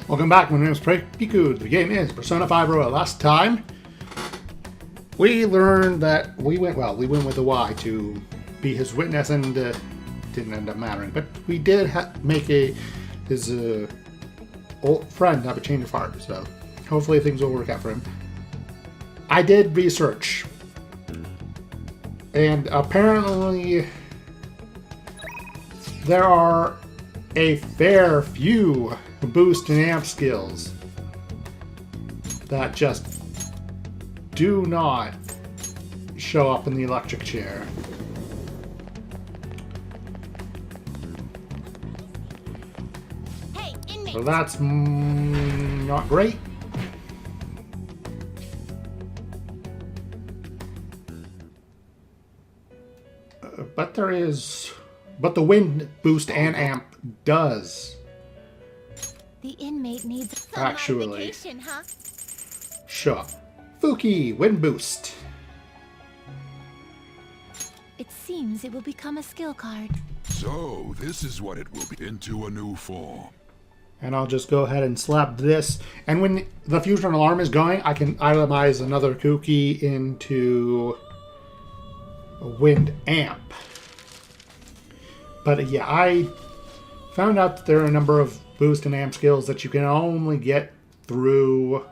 Welcome back, my name is Piku. The game is Persona 5 Royal. Last time, we learned that we went with the Y to be his witness, and didn't end up mattering. But we did make his old friend have a change of heart, so hopefully things will work out for him. I did research, and apparently there are a fair few boost and amp skills that just do not show up in the electric chair. Hey, inmates. So that's not great. But the wind boost and amp does. The inmate needs some Actually. modification, huh? Sure. Fuki, wind boost. It seems it will become a skill card. So, this is what it will be into a new form. And I'll just go ahead and slap this. And when the fusion alarm is going, I can itemize another Kuki into a wind amp. But yeah, I found out that there are a number of boost and amp skills that you can only get through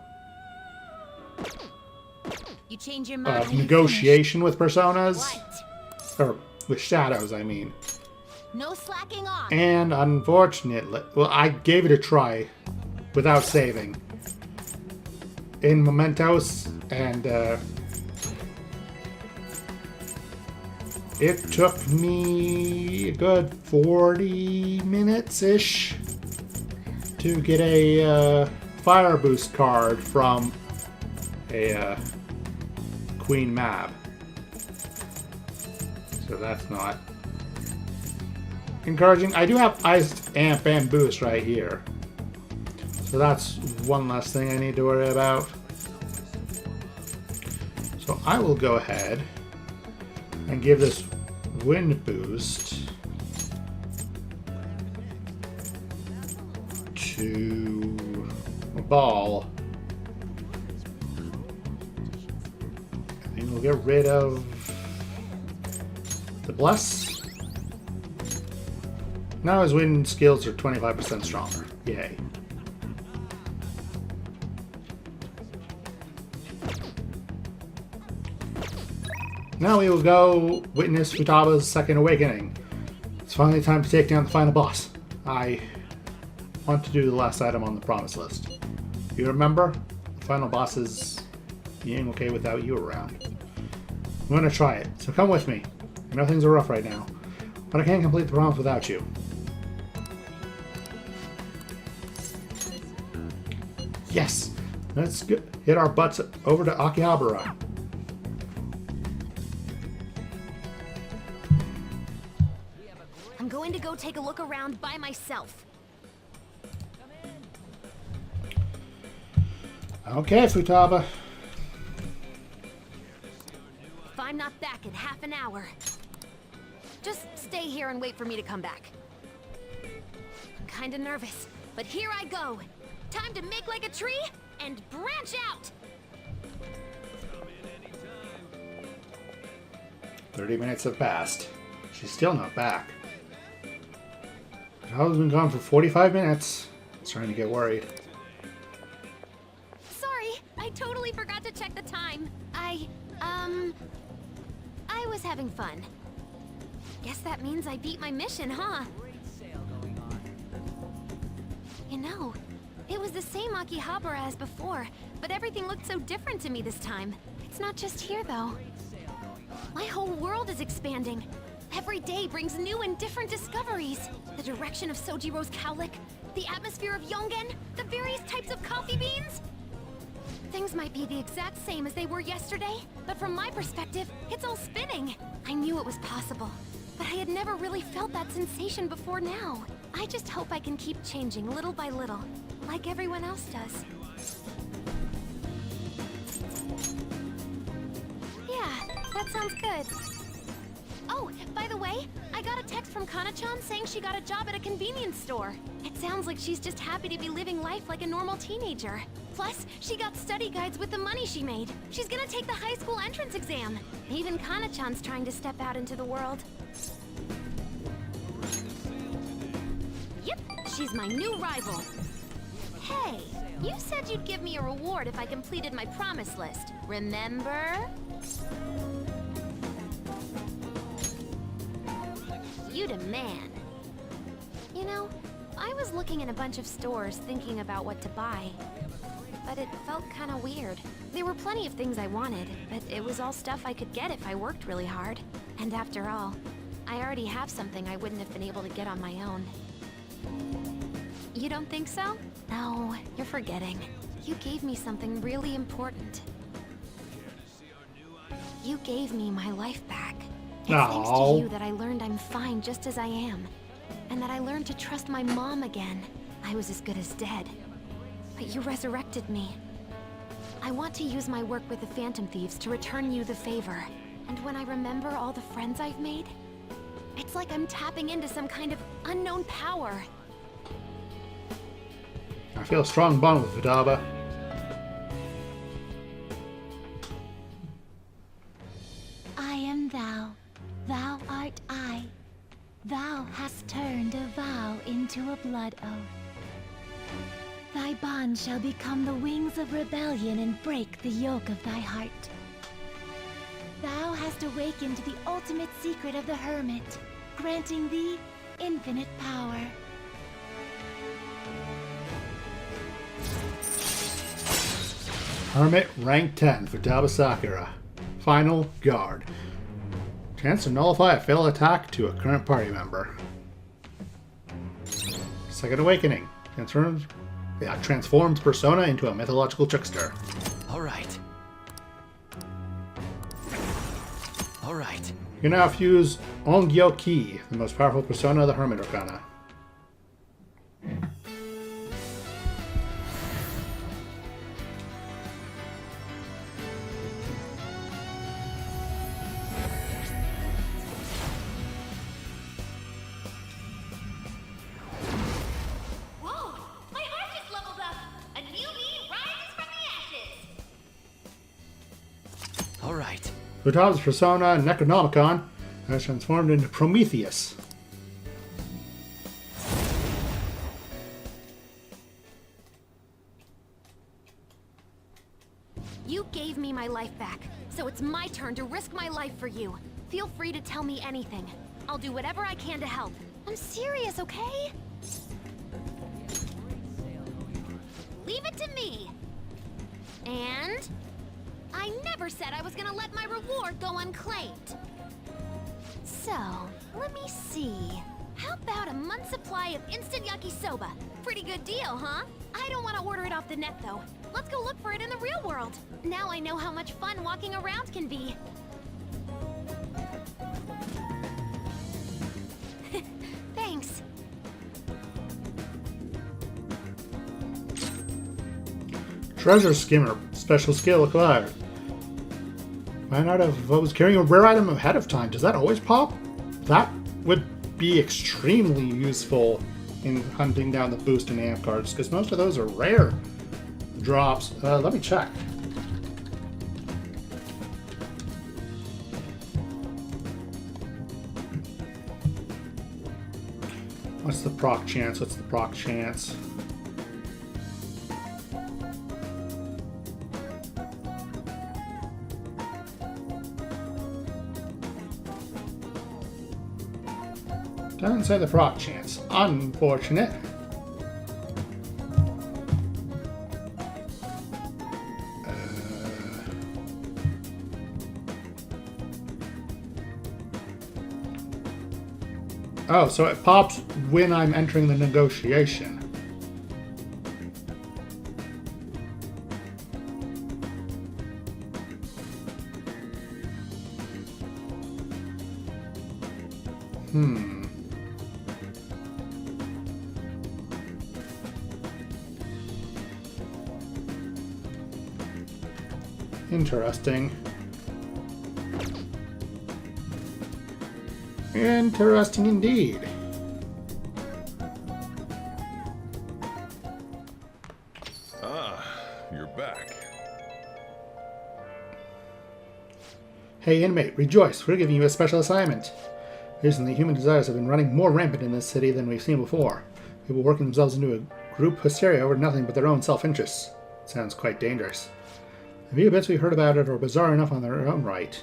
You change your mind. negotiation with personas. What? Or with shadows, I mean. No slacking off. And unfortunately, well, I gave it a try without saving in Mementos, and it took me a good 40 minutes-ish to get a fire boost card from a Queen Mab. So that's not encouraging. I do have Ice Amp and Boost right here. So that's one less thing I need to worry about. So I will go ahead and give this Wind Boost to a Ball. And we'll get rid of the Bless. Now his wind skills are 25% stronger. Yay. Now we will go witness Futaba's second awakening. It's finally time to take down the final boss. I want to do the last item on the promise list. You remember? The final boss is being okay without you around. I'm going to try it, so come with me. I know things are rough right now, but I can't complete the promise without you. Yes! Let's hit our butts over to Akihabara. I'm going to go take a look around by myself. Okay, Futaba. If I'm not back in half an hour, just stay here and wait for me to come back. I'm kinda nervous, but here I go. Time to make like a tree and branch out! 30 minutes have passed. She's still not back. Futaba's been gone for 45 minutes. I'm starting to get worried. Sorry, I totally forgot to check the time. I was having fun. Guess that means I beat my mission, huh? You know, it was the same Akihabara as before, but everything looked so different to me this time. It's not just here, though. My whole world is expanding. Every day brings new and different discoveries. The direction of Sojiro's cowlick, the atmosphere of Yongen, the various types of coffee beans. Things might be the exact same as they were yesterday, but from my perspective, it's all spinning. I knew it was possible, but I had never really felt that sensation before now. I just hope I can keep changing little by little, like everyone else does. Yeah, that sounds good. Oh, by the way, I got a text from Kana-chan saying she got a job at a convenience store. It sounds like she's just happy to be living life like a normal teenager. Plus, she got study guides with the money she made. She's gonna take the high school entrance exam. Even Kana-chan's trying to step out into the world. Yep, she's my new rival. Hey, you said you'd give me a reward if I completed my promise list. Remember? You the man. You know, I was looking in a bunch of stores thinking about what to buy. But it felt kind of weird. There were plenty of things I wanted, but it was all stuff I could get if I worked really hard. And after all, I already have something I wouldn't have been able to get on my own. You don't think so? No, you're forgetting. You gave me something really important. You gave me my life back. It's thanks to you that I learned I'm fine just as I am. And that I learned to trust my mom again. I was as good as dead. But you resurrected me. I want to use my work with the Phantom Thieves to return you the favor. And when I remember all the friends I've made, it's like I'm tapping into some kind of unknown power. I feel a strong bond with Futaba. I am thou, thou art I. Thou hast turned a vow into a blood oath. Thy bond shall become the wings of rebellion and break the yoke of thy heart. Thou hast awakened the ultimate secret of the Hermit, granting thee infinite power. Hermit, rank 10, Futaba Sakura. Final guard. Chance to nullify a failed attack to a current party member. Second awakening. Transforms persona into a mythological trickster. Alright. Alright. You can now fuse Ongyo Ki, the most powerful persona of the Hermit Arcana. Alright. Futaba's persona, Necronomicon, has transformed into Prometheus. You gave me my life back, so it's my turn to risk my life for you. Feel free to tell me anything. I'll do whatever I can to help. I'm serious, okay? Leave it to me. And I never said I was gonna let my reward go unclaimed. So, let me see. How about a month's supply of instant yakisoba? Pretty good deal, huh? I don't want to order it off the net, though. Let's go look for it in the real world. Now I know how much fun walking around can be. Thanks. Treasure Skimmer, special skill acquired. Find out if I was carrying a rare item ahead of time. Does that always pop? That would be extremely useful in hunting down the boost and amp cards, because most of those are rare drops. Let me check. What's the proc chance? What's the proc chance? Doesn't say the proc chance. Unfortunate. Oh, so it pops when I'm entering the negotiation. Interesting. Interesting indeed. You're back. Hey inmate, rejoice! We're giving you a special assignment. Recently, human desires have been running more rampant in this city than we've seen before. People working themselves into a group hysteria over nothing but their own self-interests. Sounds quite dangerous. The few bits we heard about it are bizarre enough on their own right.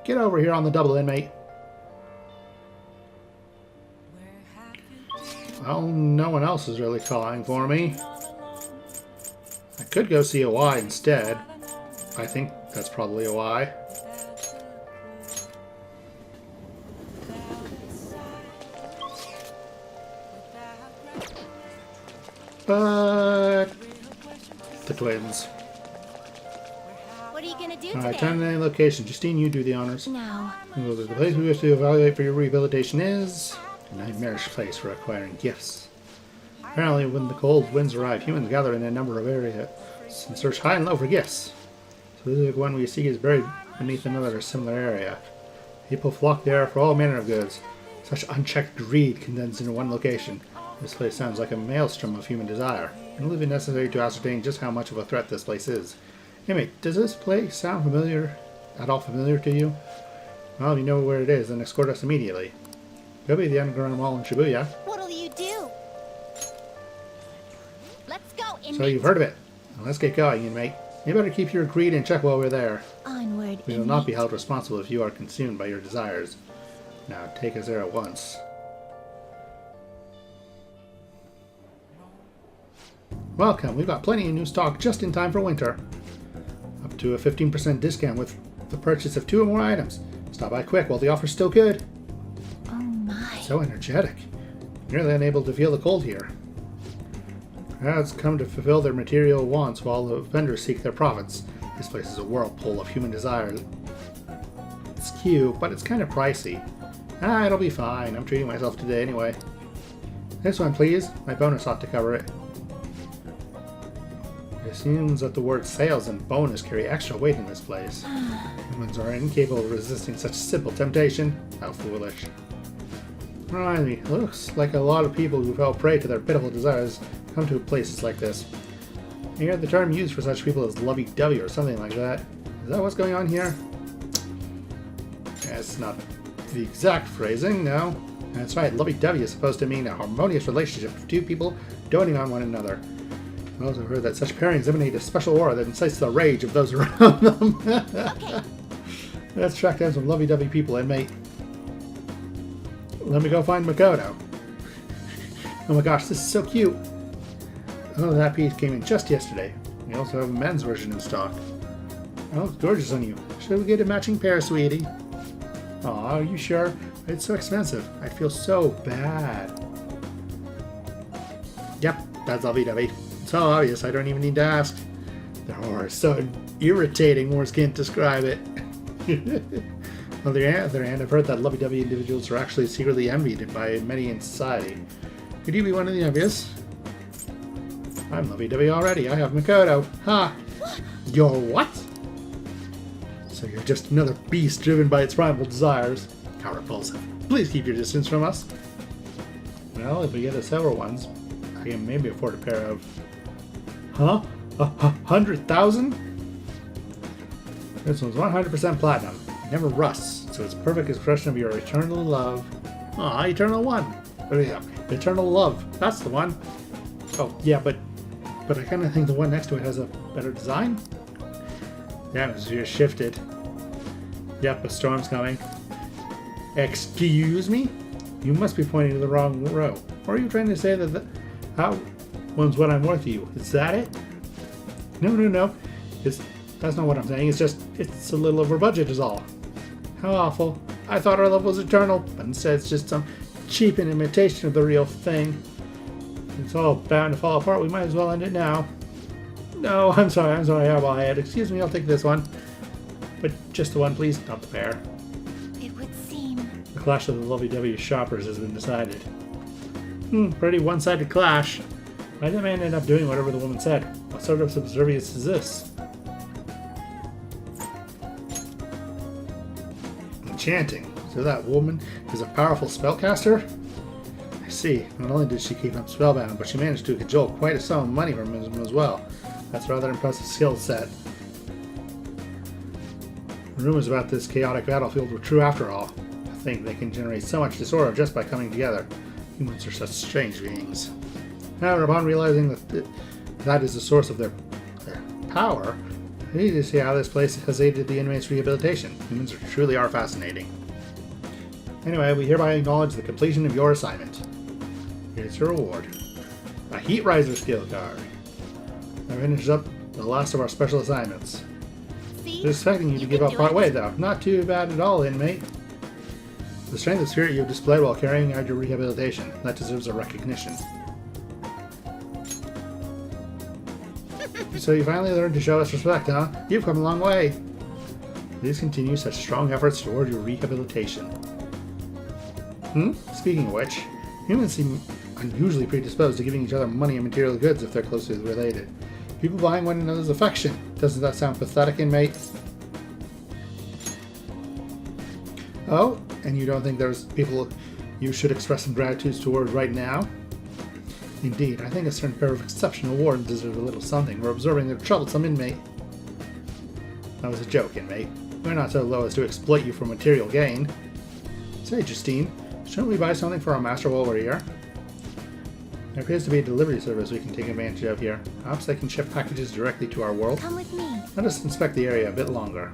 Get over here on the double, inmate. Well, no one else is really calling for me. I could go see a Y instead. I think that's probably a Y. But the twins. What are you gonna do Alright, today? time and location. Justine, you do the honors. No. The place we wish to evaluate for your rehabilitation is a nightmarish place for acquiring gifts. Apparently, when the cold winds arrive, humans gather in a number of areas and search high and low for gifts. So the one we seek is buried beneath another similar area. People flock there for all manner of goods. Such unchecked greed condensed into one location. This place sounds like a maelstrom of human desire. It will be necessary to ascertain just how much of a threat this place is. Anyway, does this place sound familiar? At all familiar to you? Well, if you know where it is, then escort us immediately. Go be the underground mall in Shibuya. What'll you do? Let's go, inmate. So you've heard of it. Now let's get going, inmate. You better keep your greed in check while we're there. Onward, We will not be inmate. held responsible if you are consumed by your desires. Now take us there at once. Welcome, we've got plenty of new stock just in time for winter. Up to a 15% discount with the purchase of 2 or more items. Stop by quick while the offer's still good. Oh my. So energetic. Nearly unable to feel the cold here. Crowds come to fulfill their material wants while the vendors seek their profits. This place is a whirlpool of human desire. It's cute, but it's kind of pricey. Ah, it'll be fine. I'm treating myself today anyway. This one, please. My bonus ought to cover it. It seems that the words sales and bonus carry extra weight in this place. Humans are incapable of resisting such simple temptation. How foolish. Remind me, it looks like a lot of people who fell prey to their pitiful desires come to places like this. I hear the term used for such people as lovey-dovey or something like that. Is that what's going on here? It's not the exact phrasing, no. That's right, lovey-dovey is supposed to mean a harmonious relationship of two people doting on one another. I also heard that such pairings emanate a special aura that incites the rage of those around them. Okay. Let's track down some lovey-dovey people, inmate. Let me go find Makoto. Oh my gosh, this is so cute. Oh, that piece came in just yesterday. We also have a men's version in stock. Oh, it's gorgeous on you. Should we get a matching pair, sweetie? Aw, are you sure? It's so expensive. I feel so bad. Yep, that's lovey-dovey. It's so obvious, I don't even need to ask. The horror is so irritating, words can't describe it. On the other hand, I've heard that lovey-dovey individuals are actually secretly envied by many in society. Could you be one of the envious? I'm lovey-dovey already. I have Makoto. Ha! You're what? So you're just another beast driven by its primal desires. How repulsive. Please keep your distance from us. Well, if we get several ones, I can maybe afford a pair of... Huh? 100,000? This one's 100% platinum. It never rusts, so it's a perfect expression of your eternal love. Aw, eternal one. Oh yeah, eternal love. That's the one. Oh, yeah, but I kind of think the one next to it has a better design. The atmosphere shifted. Yep, a storm's coming. Excuse me? You must be pointing to the wrong row. Or are you trying to say that how one's what I'm worth to you? Is that it? No. That's not what I'm saying. It's a little over budget is all. How awful. I thought our love was eternal, but instead it's just some cheap imitation of the real thing. It's all bound to fall apart. We might as well end it now. No, I'm sorry. Eyeball head. Excuse me, I'll take this one. But just the one, please, not the pair. It would seem. The clash of the lovey-dovey shoppers has been decided. Pretty one-sided clash. Why did the man end up doing whatever the woman said? What sort of subservience is this? Enchanting. So that woman is a powerful spellcaster? I see. Not only did she keep him spellbound, but she managed to cajole quite a sum of money from him as well. That's a rather impressive skill set. Rumors about this chaotic battlefield were true after all. To think they can generate so much disorder just by coming together. Humans are such strange beings. However, upon realizing that that is the source of their power, we need to see how this place has aided the inmates' rehabilitation. Humans truly are fascinating. Anyway, we hereby acknowledge the completion of your assignment. Here's your reward. A Heat Riser skill card. That finishes up the last of our special assignments. See? I was expecting you to give up part way, though. Not too bad at all, inmate. The strength of spirit you have displayed while carrying out your rehabilitation. That deserves a recognition. So you finally learned to show us respect, huh? You've come a long way. Please continue such strong efforts toward your rehabilitation. Speaking of which, humans seem unusually predisposed to giving each other money and material goods if they're closely related. People buying one another's affection. Doesn't that sound pathetic, inmate? Oh, and you don't think there's people you should express some gratitude toward right now? Indeed, I think a certain pair of exceptional wardens deserve a little something for observing their troublesome inmate. That was a joke, inmate. We're not so low as to exploit you for material gain. Say, Justine, shouldn't we buy something for our master while we're here? There appears to be a delivery service we can take advantage of here. Perhaps they can ship packages directly to our world. Come with me. Let us inspect the area a bit longer.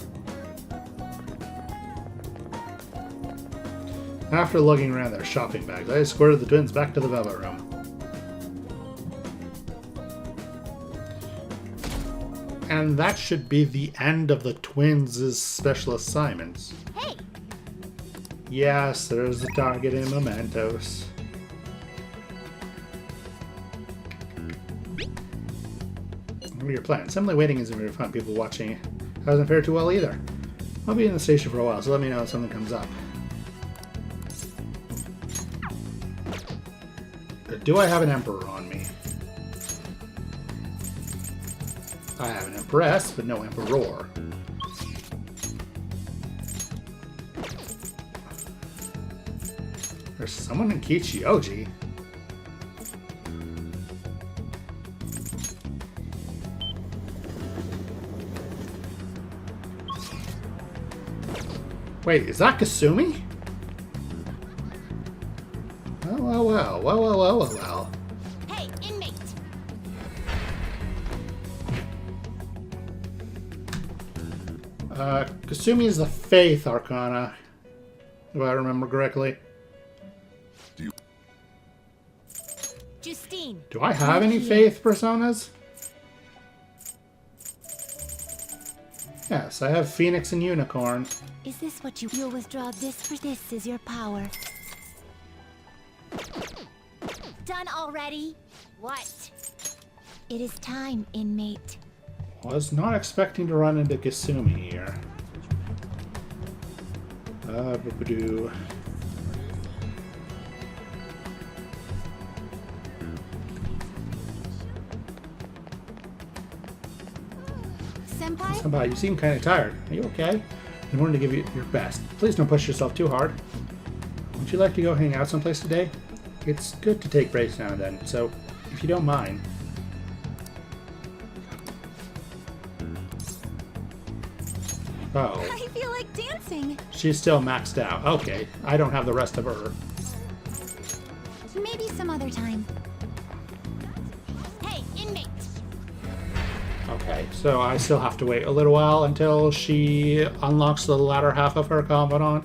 After lugging around their shopping bags, I escorted the twins back to the Velvet Room. And that should be the end of the twins' special assignments. Hey! Yes, there's the target in mementos. What are your plans? Simply waiting isn't very fun. People watching hasn't fared too well either. I'll be in the station for a while, so let me know if something comes up. Do I have an emperor on me? I have an empress, but no emperor. There's someone in Kichioji. Wait, is that Kasumi? Well. Hey, inmate! Kasumi is the Faith Arcana, if I remember correctly. Justine! Do I have any Faith personas? Yes, I have Phoenix and Unicorn. Is this what you'll withdraw this for? This is your power. Done already? What? It is time, inmate. Was not expecting to run into Kasumi here. Boop-a-doo. Senpai? Senpai, you seem kind of tired. Are you okay? I wanted to give you your best. Please don't push yourself too hard. Would you like to go hang out someplace today? It's good to take breaks now and then, so if you don't mind. Oh. I feel like dancing. She's still maxed out. Okay, I don't have the rest of her. Maybe some other time. Hey, inmate! Okay, so I still have to wait a little while until she unlocks the latter half of her confidant.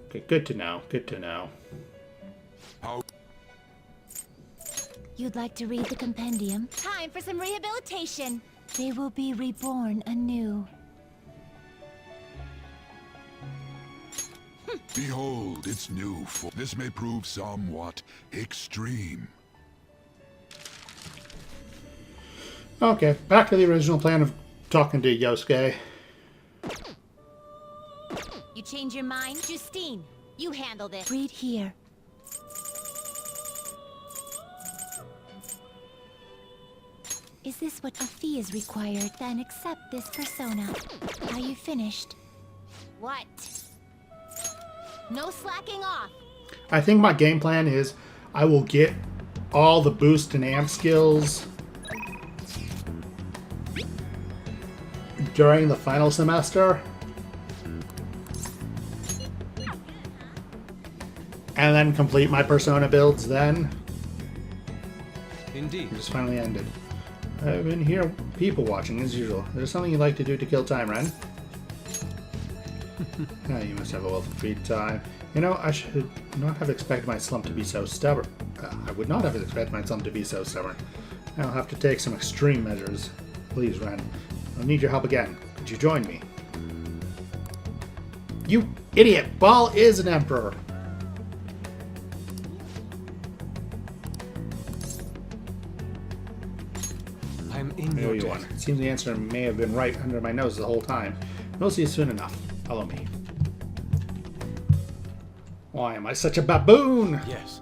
Okay, good to know. Good to know. How? You'd like to read the compendium? Time for some rehabilitation. They will be reborn anew. Behold, it's new. This may prove somewhat extreme. Okay, back to the original plan of talking to Yosuke. You change your mind? Justine, you handle this. Read here. Is this what a fee is required? Then accept this persona. Are you finished? What? No slacking off. I think my game plan is I will get all the boost and amp skills during the final semester. And then complete my Persona builds then. Indeed. It just finally ended. I've been here people watching as usual. Is there something you'd like to do to kill time, Ren? Oh, you must have a wealth of free time. You know, I should not have expected my slump to be so stubborn. I would not have expected my slump to be so stubborn. I'll have to take some extreme measures. Please, Ren. I'll need your help again. Could you join me? You idiot! Ball is an emperor! I'm in There your you debt. are. It seems the answer may have been right under my nose the whole time. We'll see you soon enough. Follow me. Why am I such a baboon? Yes.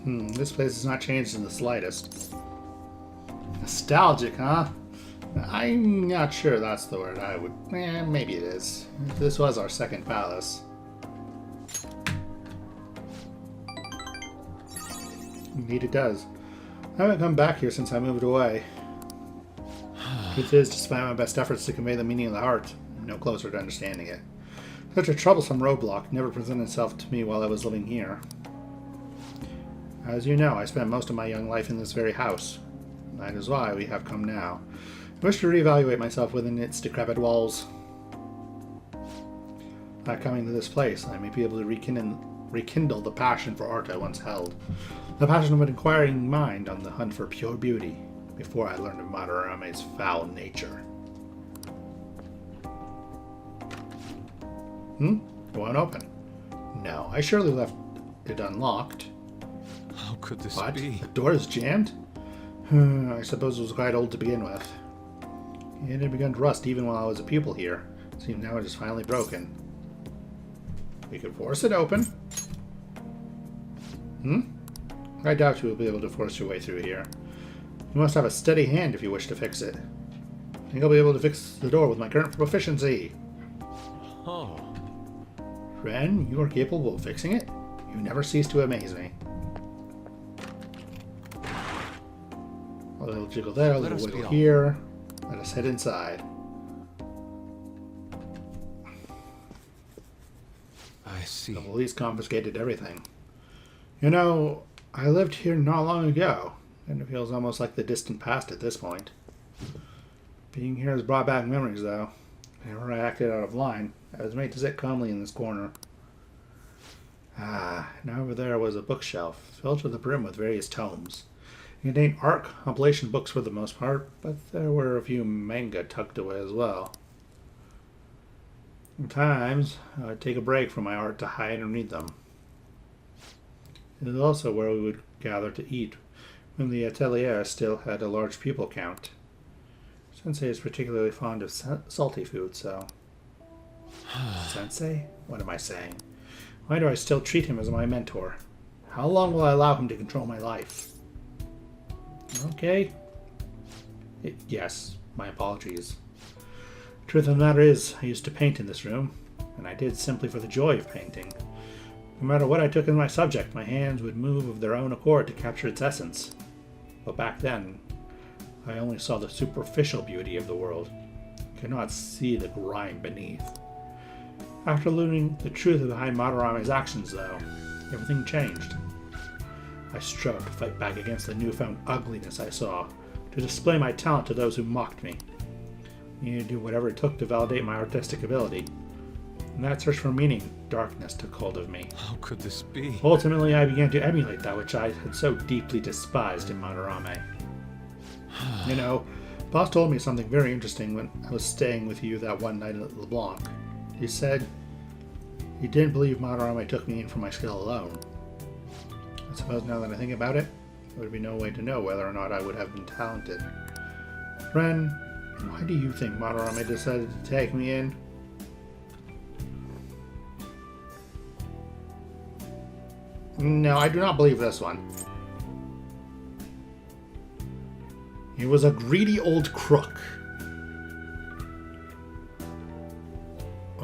This place has not changed in the slightest. Nostalgic, huh? I'm not sure that's the word I would... maybe it is. This was our second palace. Indeed it does. I haven't come back here since I moved away. Truth is, despite my best efforts to convey the meaning of the heart, I'm no closer to understanding it. Such a troublesome roadblock never presented itself to me while I was living here. As you know, I spent most of my young life in this very house. That is why we have come now. I wish to reevaluate myself within its decrepit walls. By coming to this place, I may be able to rekindle the passion for art I once held. The passion of an inquiring mind on the hunt for pure beauty, before I learned of Madarame's foul nature. It won't open. No, I surely left it unlocked. How could this What? be? The door is jammed? I suppose it was quite old to begin with. It had begun to rust even while I was a pupil here. It seems now it is finally broken. We could force it open. I doubt you will be able to force your way through here. You must have a steady hand if you wish to fix it. I think I'll be able to fix the door with my current proficiency. Oh. Ren, you are capable of fixing it? You never cease to amaze me. A little jiggle there, a little wiggle here. Let us head inside. I see. The police confiscated everything. You know, I lived here not long ago, and it feels almost like the distant past at this point. Being here has brought back memories, though. Whenever I acted out of line, I was made to sit calmly in this corner. Now over there was a bookshelf, filled to the brim with various tomes. It contained art compilation books for the most part, but there were a few manga tucked away as well. Sometimes I would take a break from my art to hide and read them. It is also where we would gather to eat when the atelier still had a large pupil count. Sensei is particularly fond of salty food, so... Sensei? What am I saying? Why do I still treat him as my mentor? How long will I allow him to control my life? Okay. Yes, my apologies. Truth of the matter is, I used to paint in this room, and I did simply for the joy of painting. No matter what I took as my subject, my hands would move of their own accord to capture its essence. But back then, I only saw the superficial beauty of the world. I could not see the grime beneath. After learning the truth behind Madarame's actions, though, everything changed. I strove to fight back against the newfound ugliness I saw, to display my talent to those who mocked me. I needed to do whatever it took to validate my artistic ability. In that search for meaning, darkness took hold of me. How could this be? Ultimately, I began to emulate that which I had so deeply despised in Madarame. You know, Boss told me something very interesting when I was staying with you that one night at LeBlanc. He said he didn't believe Madarame took me in for my skill alone. I suppose now that I think about it, there would be no way to know whether or not I would have been talented. Ren, why do you think Madarame decided to take me in? No, I do not believe this one. He was a greedy old crook.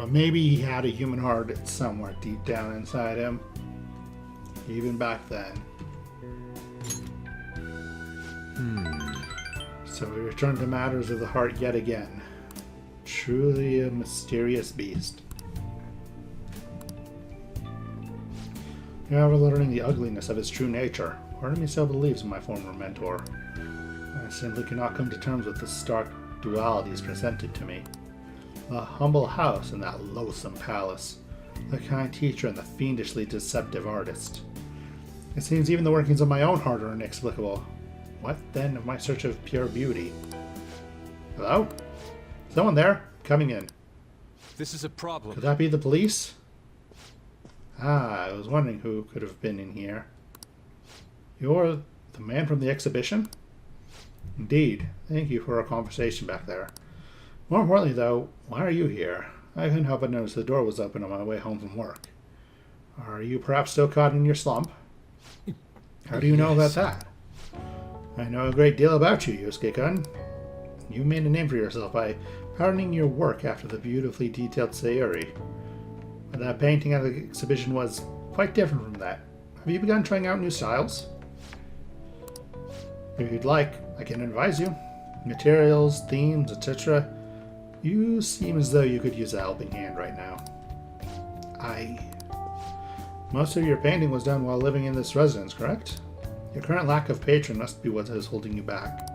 Well, maybe he had a human heart somewhere deep down inside him. Even back then. So we return to matters of the heart yet again. Truly a mysterious beast. However, learning the ugliness of his true nature, part of me still believes in my former mentor. I simply cannot come to terms with the stark dualities presented to me. The humble house and that loathsome palace. The kind teacher and the fiendishly deceptive artist. It seems even the workings of my own heart are inexplicable. What then of my search of pure beauty? Hello? Someone there? Coming in. This is a problem. Could that be the police? Ah, I was wondering who could have been in here. You're the man from the exhibition? Indeed. Thank you for our conversation back there. More importantly, though, why are you here? I couldn't help but notice the door was open on my way home from work. Are you perhaps still caught in your slump? How do you know about that? I know a great deal about you, Yosuke-kun. You made a name for yourself by patterning your work after the beautifully detailed Sayuri. But that painting at the exhibition was quite different from that. Have you begun trying out new styles? If you'd like, I can advise you. Materials, themes, etc. You seem as though you could use a helping hand right now. Most of your painting was done while living in this residence, correct? Your current lack of patron must be what is holding you back.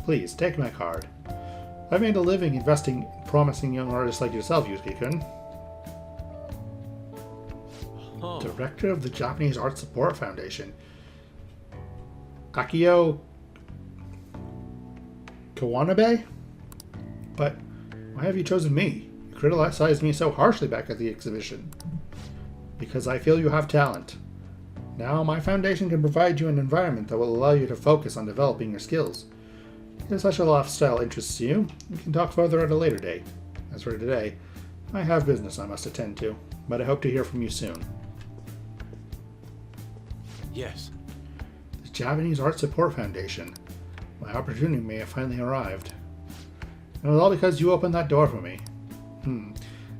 Please, take my card. I've made a living investing in promising young artists like yourself, Yusuke-kun. Oh. Director of the Japanese Art Support Foundation. Akio Kawanabe? But why have you chosen me? You criticized me so harshly back at the exhibition. Because I feel you have talent. Now my foundation can provide you an environment that will allow you to focus on developing your skills. If such a lifestyle interests you, we can talk further at a later date. As for today, I have business I must attend to, but I hope to hear from you soon. Yes. The Japanese Art Support Foundation. My opportunity may have finally arrived. It was all because you opened that door for me.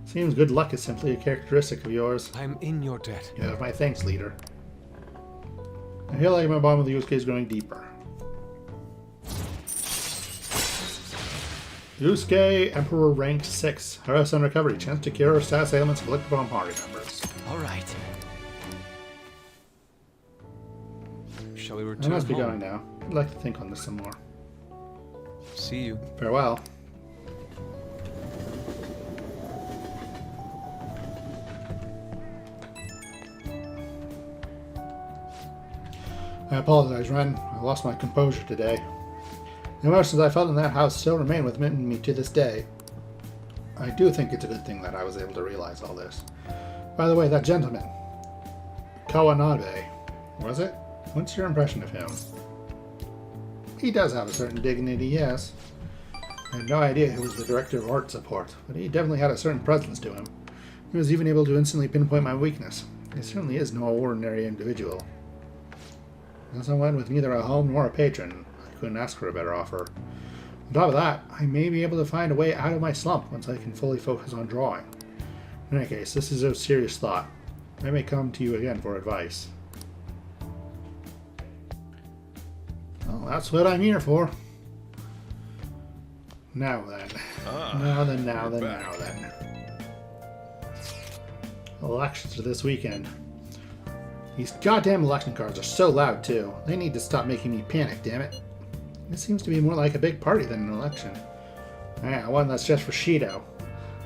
Seems good luck is simply a characteristic of yours. I'm in your debt. You have my thanks, leader. I feel like my bond with Yusuke is growing deeper. Yusuke, Emperor ranked 6. Harass on recovery. Chance to cure status ailments inflicted upon party members. All right. Shall we I return must be home? going now. I'd like to think on this some more. See you. Farewell. I apologize, Ren. I lost my composure today. The emotions I felt in that house still remain with me to this day. I do think it's a good thing that I was able to realize all this. By the way, that gentleman, Kawanabe, was it? What's your impression of him? He does have a certain dignity, yes. I had no idea he was the director of art support, but he definitely had a certain presence to him. He was even able to instantly pinpoint my weakness. He certainly is no ordinary individual. As I went with neither a home nor a patron, I couldn't ask for a better offer. On top of that, I may be able to find a way out of my slump once I can fully focus on drawing. In any case, this is a serious thought. I may come to you again for advice. Well, that's what I'm here for. Now then. Now then. Elections are this weekend. These goddamn election cards are so loud, too. They need to stop making me panic, damn it. This seems to be more like a big party than an election. Yeah, one that's just for Shido.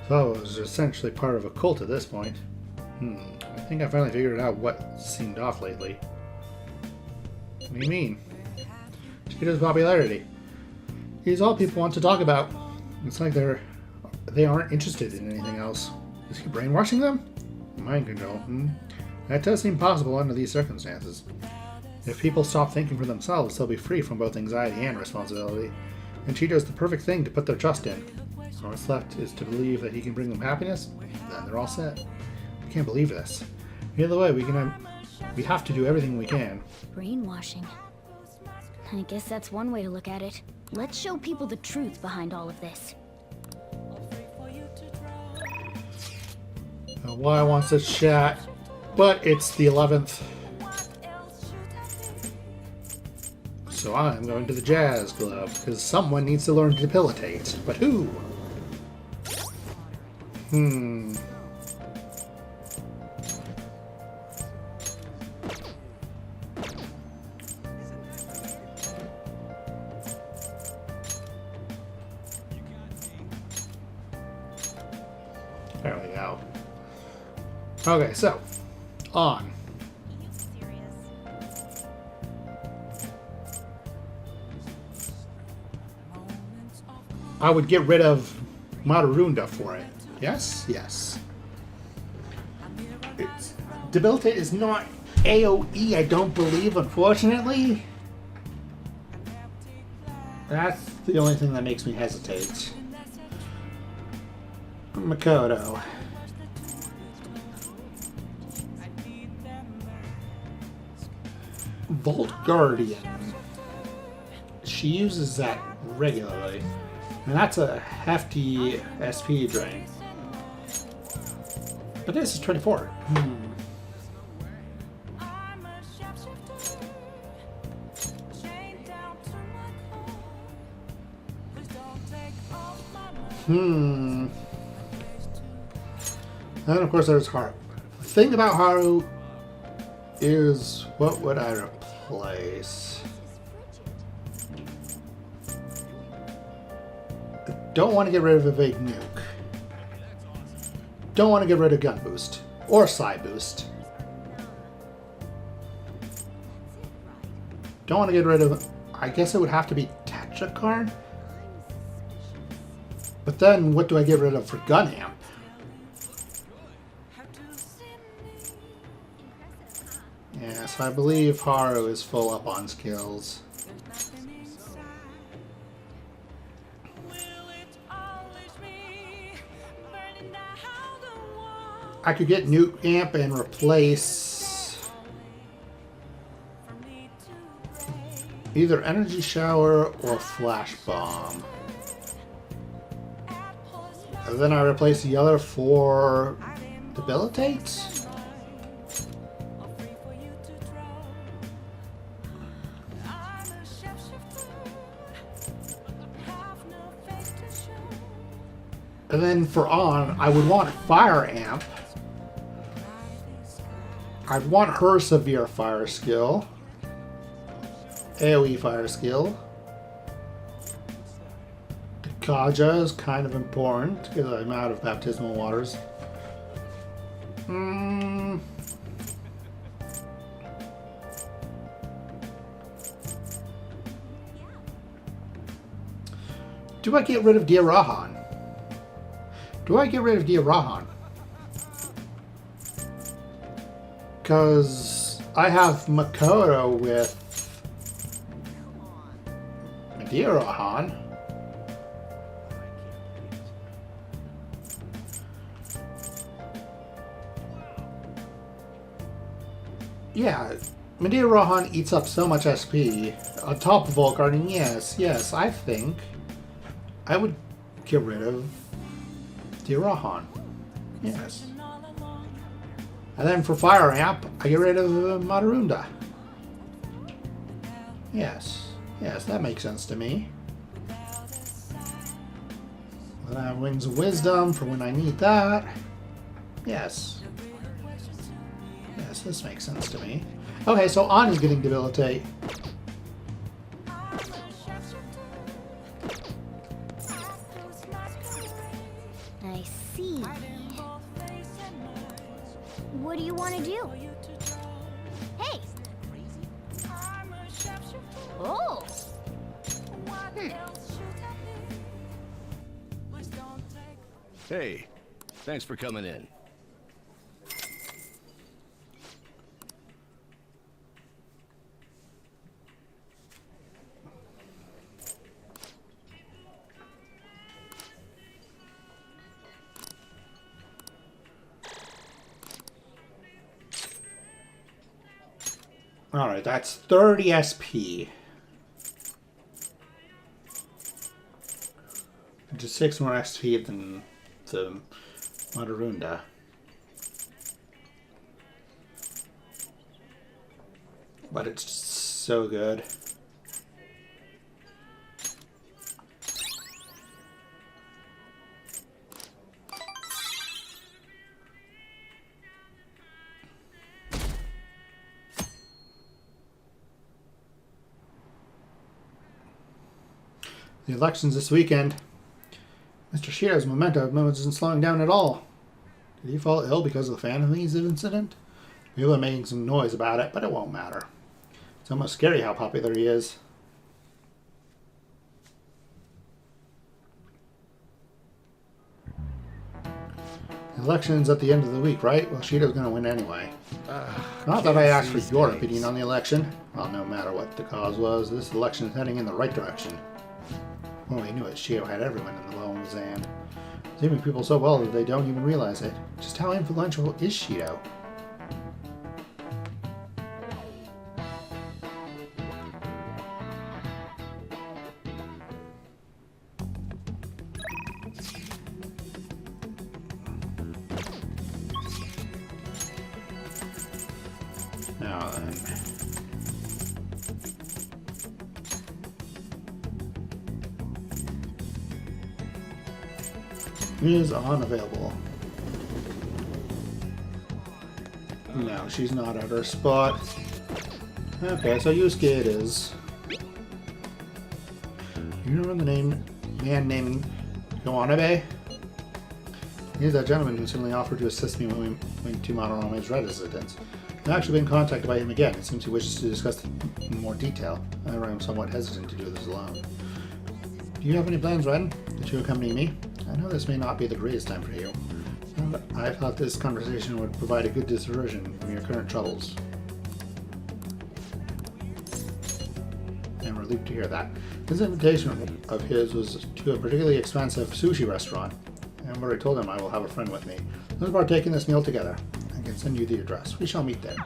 So it was essentially part of a cult at this point. I think I finally figured out what seemed off lately. What do you mean? Shido's popularity. He's all people want to talk about. It's like they aren't interested in anything else. Is he brainwashing them? Mind control. That does seem possible under these circumstances. If people stop thinking for themselves, they'll be free from both anxiety and responsibility. And Cheeto's the perfect thing to put their trust in. So what's left is to believe that he can bring them happiness, then they're all set. I can't believe this. Either way, we have to do everything we can. Brainwashing. I guess that's one way to look at it. Let's show people the truth behind all of this. Why wants to chat, but it's the 11th. So I'm going to the jazz club, because someone needs to learn to debilitate. But who? There we go. Okay, so, on. I would get rid of Madarunda for it. Yes? Yes. Debilitate is not AoE, I don't believe, unfortunately. That's the only thing that makes me hesitate. Makoto. Vault Guardian. She uses that regularly. And that's a hefty SP drain. But this is 24. And of course there's Haru. The thing about Haru is, what would I replace? I don't want to get rid of Evade Nuke. Don't want to get rid of Gun Boost. Or Side Boost. Don't want to get rid of... I guess it would have to be Tetracard? But then, what do I get rid of for Gun Amp? Yeah, so I believe Haru is full up on skills. I could get Nuke Amp and replace either Energy Shower or Flash Bomb. And then I replace the other for Debilitate? And then for On, I would want Fire Amp. I'd want her Severe Fire skill. AoE Fire skill. Kaja is kind of important because I'm out of Baptismal Waters. Do I get rid of Dear Rahan? Do I get rid of Dear Rahan? Because I have Makoto with Dear Rahan. Yeah, Madeira Rohan eats up so much SP. On top of Vault Guardian, yes, I think I would get rid of Rohan. Yes. And then for Fire Amp, I get rid of Madarunda. Yes, that makes sense to me. Then I have Wings of Wisdom for when I need that. Yes, this makes sense to me. Okay, so On is getting Debilitate. I see. What do you want to do? Hey! Oh! Hey, thanks for coming in. Alright, that's 30 SP. Just 6 more SP than the Madarunda. but it's so good. The election's this weekend. Mr. Shiro's momentum isn't slowing down at all. Did he fall ill because of the Phantom incident? People are making some noise about it, but it won't matter. It's almost scary how popular he is. The election's at the end of the week, right? Well, Shiro's going to win anyway. Not that I asked for your opinion on the election. Well, no matter what the cause was, this election is heading in the right direction. Well, we knew it. Shiro had everyone in the well in his hand. Saving people so well that they don't even realize it. Just how influential is Shiro? Now then. Is unavailable. No, she's not at her spot. Okay, so Yusuke it is. You remember the man named Kawanabe? He's that gentleman who suddenly offered to assist me when we went to Madarame's residence. I've actually been contacted by him again. It seems he wishes to discuss in more detail. However, I'm somewhat hesitant to do this alone. Do you have any plans, Ren? That you accompany me? I know this may not be the greatest time for you, but I thought this conversation would provide a good diversion from your current troubles. I'm relieved to hear that. This invitation of his was to a particularly expensive sushi restaurant, and where I told him I will have a friend with me. Let's partake in this meal together. I can send you the address. We shall meet there.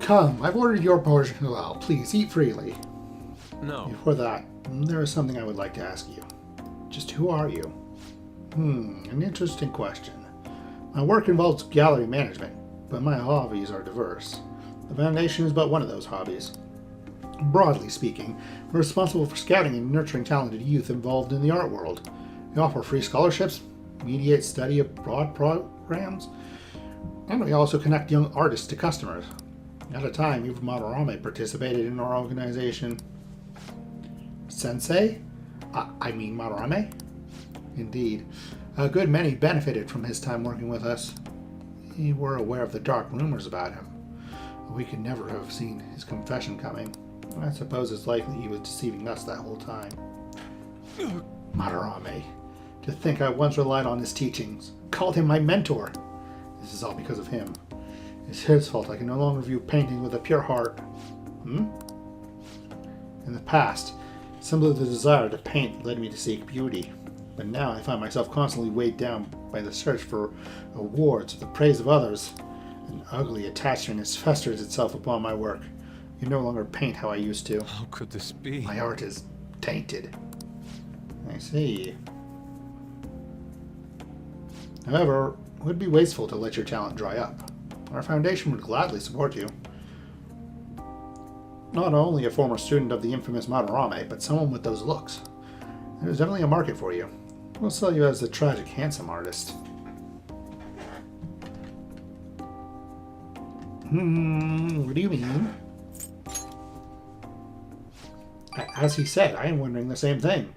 Come, I've ordered your portion as well. Please, eat freely. No. Before that, there is something I would like to ask you. Just who are you? An interesting question. My work involves gallery management, but my hobbies are diverse. The Foundation is but one of those hobbies. Broadly speaking, we're responsible for scouting and nurturing talented youth involved in the art world. We offer free scholarships, mediate study abroad programs, and we also connect young artists to customers. At a time, even Madarame participated in our organization. Sensei? I mean Madarame? Indeed. A good many benefited from his time working with us. We were aware of the dark rumors about him. We could never have seen his confession coming. I suppose it's likely he was deceiving us that whole time. Madarame. To think I once relied on his teachings. Called him my mentor. This is all because of him. It's his fault I can no longer view painting with a pure heart. In the past, simply the desire to paint led me to seek beauty. But now I find myself constantly weighed down by the search for awards or the praise of others. An ugly attachment festers itself upon my work. I can no longer paint how I used to. How could this be? My art is tainted. I see. However, it would be wasteful to let your talent dry up. Our foundation would gladly support you. Not only a former student of the infamous Madarame, but someone with those looks. There's definitely a market for you. We'll sell you as the tragic handsome artist. What do you mean? As he said, I am wondering the same thing.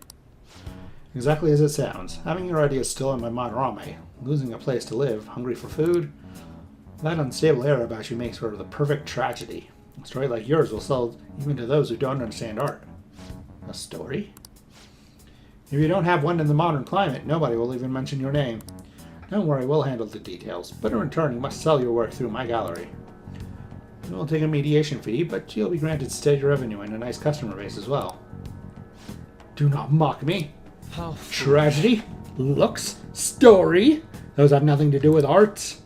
Exactly as it sounds. Having your ideas still in my Madarame, losing a place to live, hungry for food, that unstable air about you makes for the perfect tragedy. A story like yours will sell even to those who don't understand art. A story? If you don't have one in the modern climate, nobody will even mention your name. Don't worry, we'll handle the details, but in return you must sell your work through my gallery. It will take a mediation fee, but you'll be granted steady revenue and a nice customer base as well. Do not mock me. How Tragedy? Looks? Story? Those have nothing to do with art.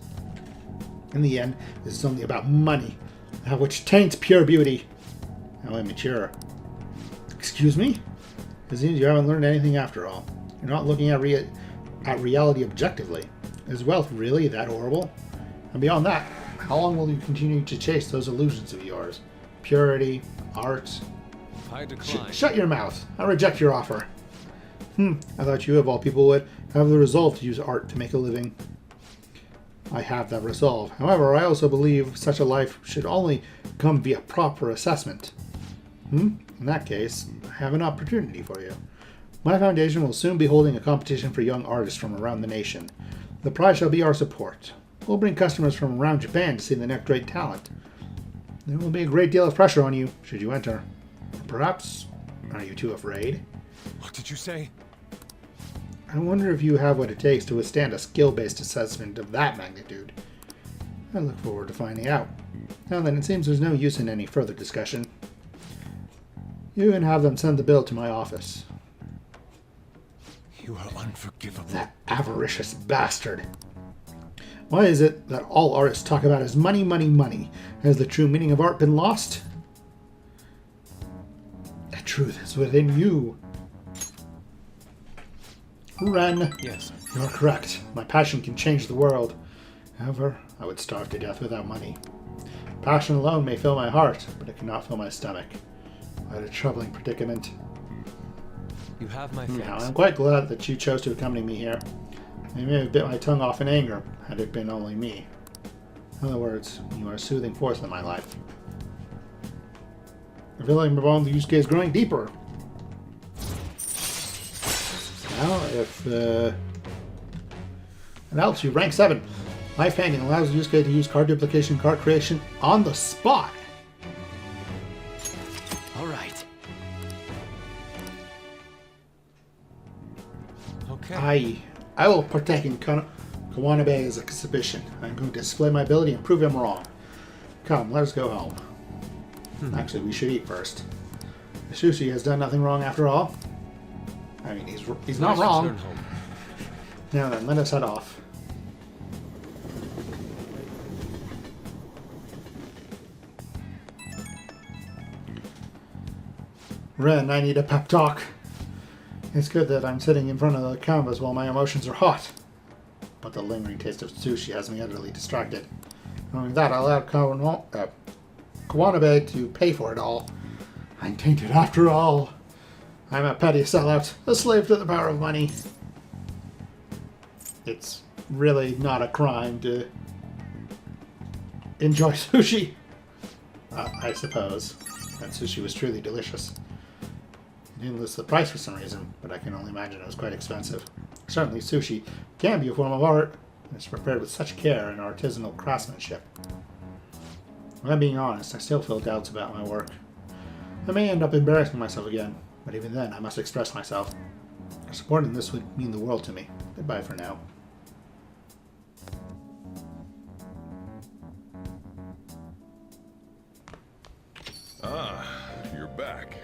In the end, this is only about money, that which taints pure beauty. How immature. Excuse me? It seems you haven't learned anything after all. You're not looking at at reality objectively. Is wealth really that horrible? And beyond that, how long will you continue to chase those illusions of yours? Purity, art. I decline. Shut your mouth. I reject your offer. I thought you, of all people, would have the resolve to use art to make a living. I have that resolve. However, I also believe such a life should only come via proper assessment. In that case, I have an opportunity for you. My foundation will soon be holding a competition for young artists from around the nation. The prize shall be our support. We'll bring customers from around Japan to see the next great talent. There will be a great deal of pressure on you should you enter. Perhaps, are you too afraid? What did you say? I wonder if you have what it takes to withstand a skill-based assessment of that magnitude. I look forward to finding out. Now then, it seems there's no use in any further discussion. You can have them send the bill to my office. You are unforgivable. That avaricious bastard. Why is it that all artists talk about is money, money, money? Has the true meaning of art been lost? The truth is within you. Ren, Yes. you're correct. My passion can change the world. However, I would starve to death without money. Passion alone may fill my heart, but it cannot fill my stomach. What a troubling predicament. You have my Now, thanks. I'm quite glad that you chose to accompany me here. I may have bit my tongue off in anger, had it been only me. In other words, you are a soothing force in my life. I feel like my bond with Yusuke is growing deeper. Now, if it helps you, rank 7. Life painting allows Yusuke to use card duplication, card creation on the spot. All right. Okay. I will partake in Kawanabe's exhibition. I'm going to display my ability and prove him wrong. Come, let us go home. Actually, we should eat first. Sushi has done nothing wrong after all. I mean, he's not Let us wrong. return home. Now then, let us head off. Ren, I need a pep talk. It's good that I'm sitting in front of the canvas while my emotions are hot. But the lingering taste of sushi has me utterly distracted. Knowing that, I allowed Kawanabe to pay for it all. I'm tainted after all. I'm a petty sellout, a slave to the power of money. It's really not a crime to enjoy sushi. I suppose. That sushi was truly delicious. I didn't list the price for some reason, but I can only imagine it was quite expensive. Certainly sushi can be a form of art, and it's prepared with such care and artisanal craftsmanship. If I'm being honest, I still feel doubts about my work. I may end up embarrassing myself again, but even then I must express myself. Your support in this would mean the world to me. Goodbye for now. Ah, you're back.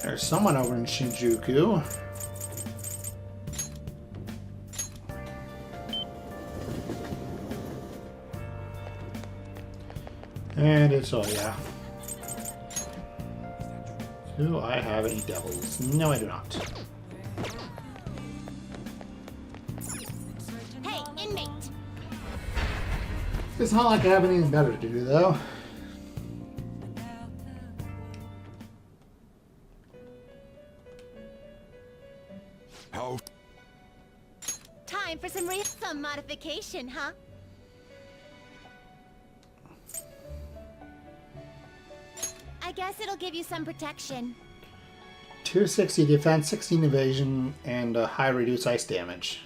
There's someone over in Shinjuku. And it's Oya. Do I have any devils? No, I do not. Hey, inmate! It's not like I have anything better to do, though. How? Time for some modification, huh? I guess it'll give you some protection. 260 defense, 16 evasion, and a high reduced ice damage.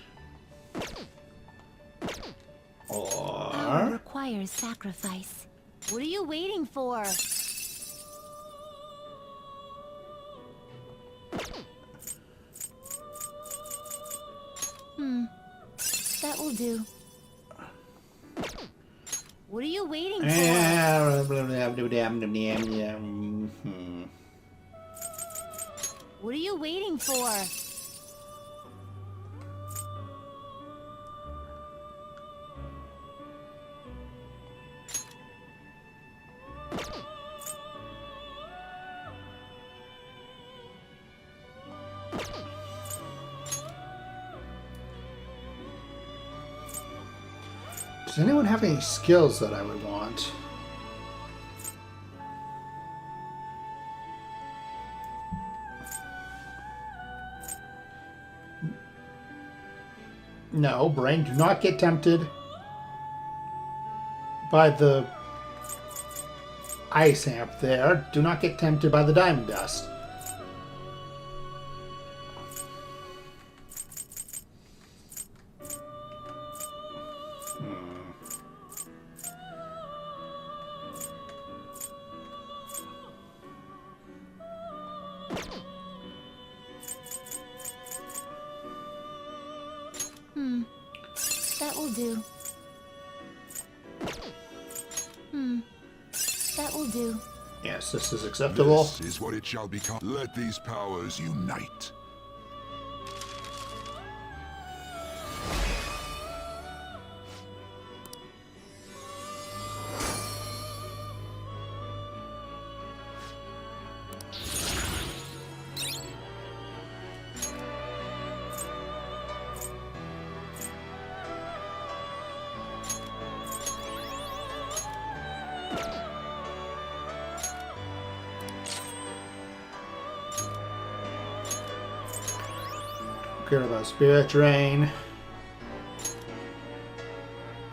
Power Or... requires sacrifice. What are you waiting for? That will do. What are you waiting for? What are you waiting for? Does anyone have any skills that I would want? No, Brain, do not get tempted by the ice amp there. Do not get tempted by the diamond dust. That will do. That will do. Yes, this is acceptable. This is what it shall become. Let these powers unite. Care about spirit drain.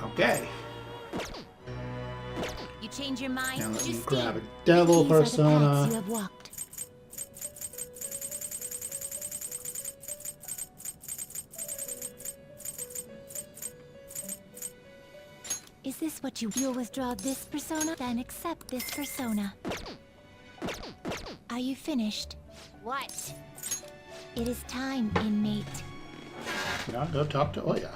Okay. You change your mind? Now let me Just grab a stand. devil These are the persona. paths you have walked. Is this what you'll withdraw this persona? Then accept this persona. Are you finished? What? It is time, inmate. Now go talk to Oya.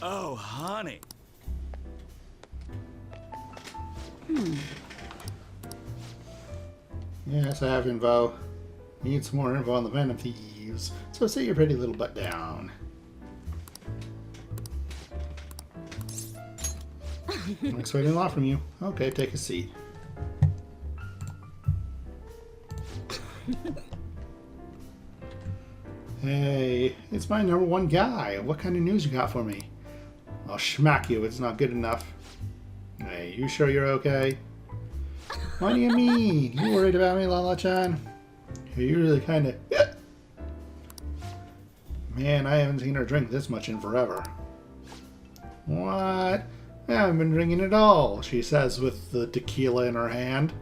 Oh, honey. Yes, I have info. Need some more info on the Venom Thieves. So sit your pretty little butt down. I'm expecting a lot from you. Okay, take a seat. Hey, it's my #1 guy. What kind of news you got for me? I'll smack you if it's not good enough. Hey, you sure you're okay? What do you mean? You worried about me, Lala-chan? You really kind of... Man, I haven't seen her drink this much in forever. What? I haven't been drinking at all, she says with the tequila in her hand.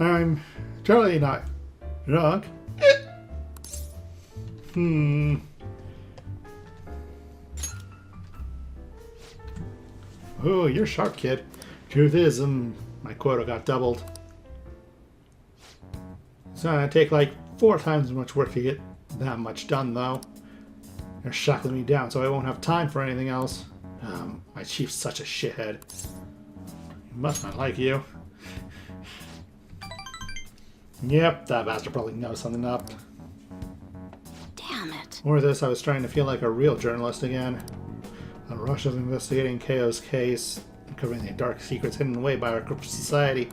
I'm totally not drunk. Oh, you're sharp, kid. Truth is, my quota got doubled. It's gonna take like 4 times as much work to get that much done, though. They're shackling me down, so I won't have time for anything else. My chief's such a shithead. He must not like you. Yep, that bastard probably knows something up. Damn it. Or this, I was trying to feel like a real journalist again. A rush of investigating KO's case, uncovering the dark secrets hidden away by our corrupt society.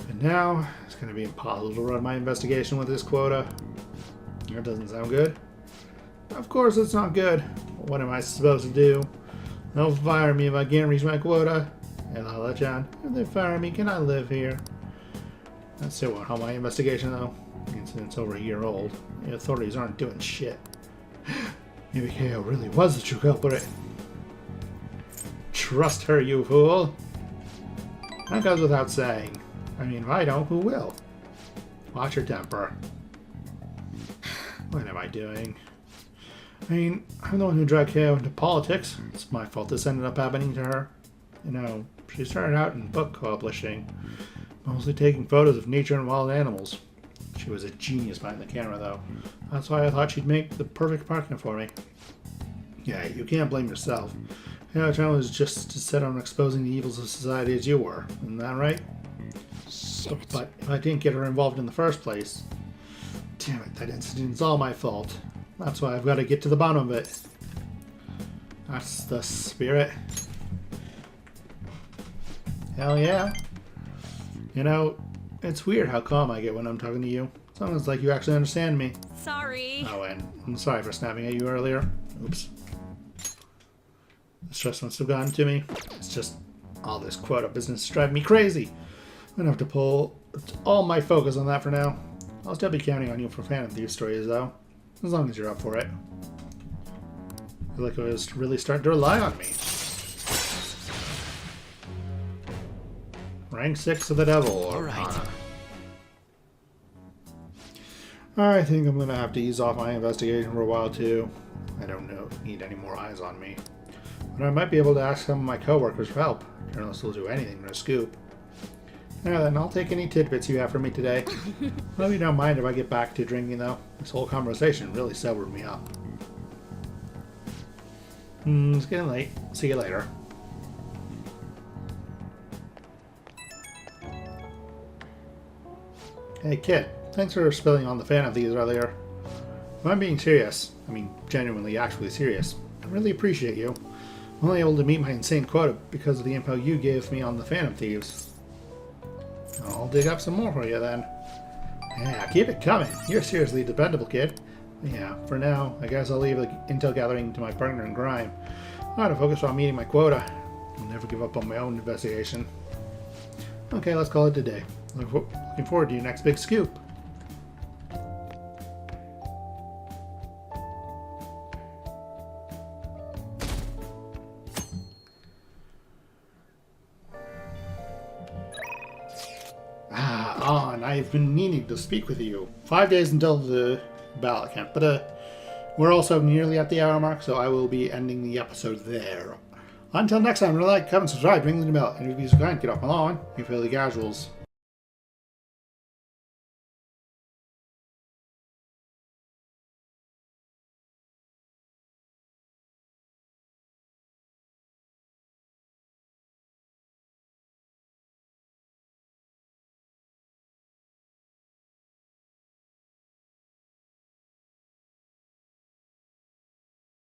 And now, it's going to be impossible to run my investigation with this quota. That doesn't sound good. Of course it's not good. What am I supposed to do? They'll fire me if I can't reach my quota. Hey, Lala-chan, if they fire me, can I live here? That still won't help my investigation, though. The incident's over a year old. The authorities aren't doing shit. Maybe KO really was the true culprit. Trust her, you fool. That goes without saying. I mean, if I don't, who will? Watch your temper. What am I doing? I mean, I'm the one who dragged KO into politics. It's my fault this ended up happening to her. You know, she started out in book publishing, mostly taking photos of nature and wild animals. She was a genius behind the camera, though. That's why I thought she'd make the perfect partner for me. Yeah, you can't blame yourself. Our challenge was just as set on exposing the evils of society as you were. Isn't that right? Shit. But if I didn't get her involved in the first place... Damn it, that incident's all my fault. That's why I've got to get to the bottom of it. That's the spirit. Hell yeah. You know, it's weird how calm I get when I'm talking to you. It's almost like you actually understand me. Sorry. Oh, and I'm sorry for snapping at you earlier. Oops. The stress must have gotten to me. It's just all this quota business is driving me crazy. I'm gonna have to pull all my focus on that for now. I'll still be counting on you for Phantom Thief stories, though. As long as you're up for it. I feel like I was really starting to rely on me. Rank 6 of the Devil. Or Alright. I think I'm gonna have to ease off my investigation for a while too. I don't need any more eyes on me. But I might be able to ask some of my coworkers for help. Journalists will do anything for a scoop. Now then, I'll take any tidbits you have for me today. Hope you don't mind if I get back to drinking though. This whole conversation really sobered me up. It's getting late. See you later. Hey kid, thanks for spilling on the Phantom Thieves earlier. If I'm being serious, I mean genuinely actually serious, I really appreciate you. I'm only able to meet my insane quota because of the info you gave me on the Phantom Thieves. I'll dig up some more for you then. Yeah, keep it coming. You're seriously dependable, kid. Yeah, for now, I guess I'll leave the intel gathering to my partner in crime. I gotta focus on meeting my quota. I'll never give up on my own investigation. Okay, let's call it a day. Looking forward to your next big scoop. I've been needing to speak with you. 5 days until the ballot count, but we're also nearly at the hour mark, so I will be ending the episode there. Until next time, remember to like, comment, subscribe, ring the bell, and if you subscribe, get off my lawn. You fairly casuals.